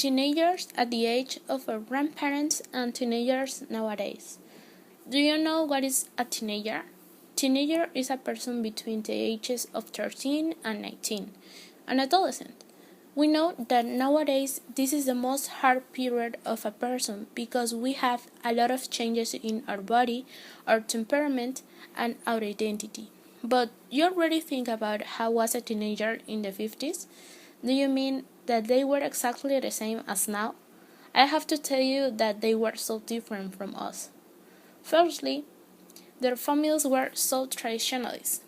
Teenagers at the age of our grandparents and teenagers nowadays. Do you know what is a teenager? Teenager is a person between the ages of 13 and 19, an adolescent. We know that nowadays this is the most hard period of a person because we have a lot of changes in our body, our temperament, and our identity. But you already think about how was a teenager in the 50s? Do you mean that they were exactly the same as now? I have to tell you that they were so different from us. Firstly, their families were so traditionalist.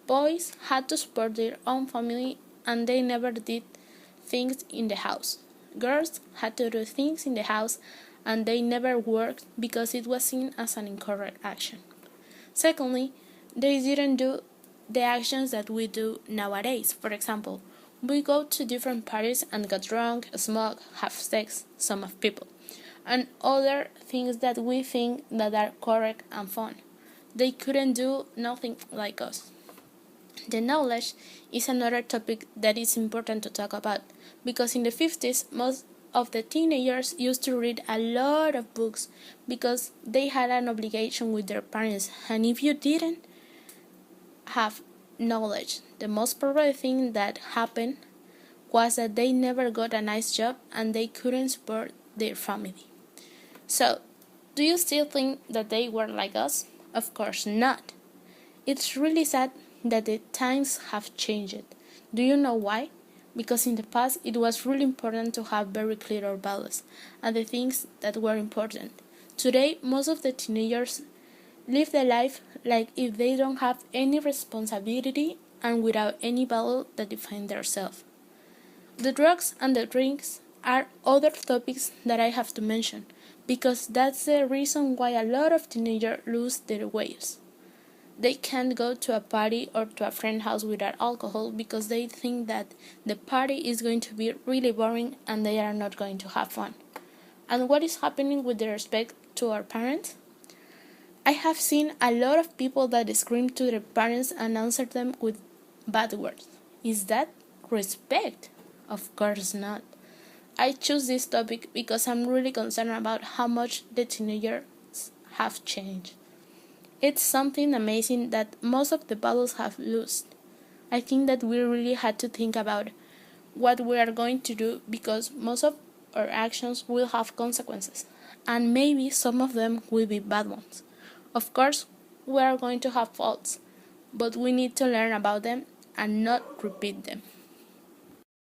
Boys had to support their own family and they never did things in the house. Girls had to do things in the house and they never worked because it was seen as an incorrect action. Secondly, they didn't do the actions that we do nowadays. For example, we go to different parties and get drunk, smoke, have sex, some of people, and other things that we think that are correct and fun. They couldn't do nothing like us. The knowledge is another topic that is important to talk about because in the 50s most of the teenagers used to read a lot of books because they had an obligation with their parents, and if you didn't have knowledge, the most probable thing that happened was that they never got a nice job and they couldn't support their family. So, do you still think that they were like us? Of course not. It's really sad that the times have changed. Do you know why? Because in the past it was really important to have very clear values and the things that were important. Today, most of the teenagers live their life like if they don't have any responsibility and without any value that define themselves. The drugs and the drinks are other topics that I have to mention because that's the reason why a lot of teenagers lose their ways. They can't go to a party or to a friend's house without alcohol because they think that the party is going to be really boring and they are not going to have fun. And what is happening with respect to our parents? I have seen a lot of people that scream to their parents and answer them with bad words. Is that respect? Of course not. I choose this topic because I'm really concerned about how much the teenagers have changed. It's something amazing that most of the values have lost. I think that we really had to think about what we are going to do because most of our actions will have consequences, and maybe some of them will be bad ones. Of course, we are going to have faults, but we need to learn about them and not repeat them.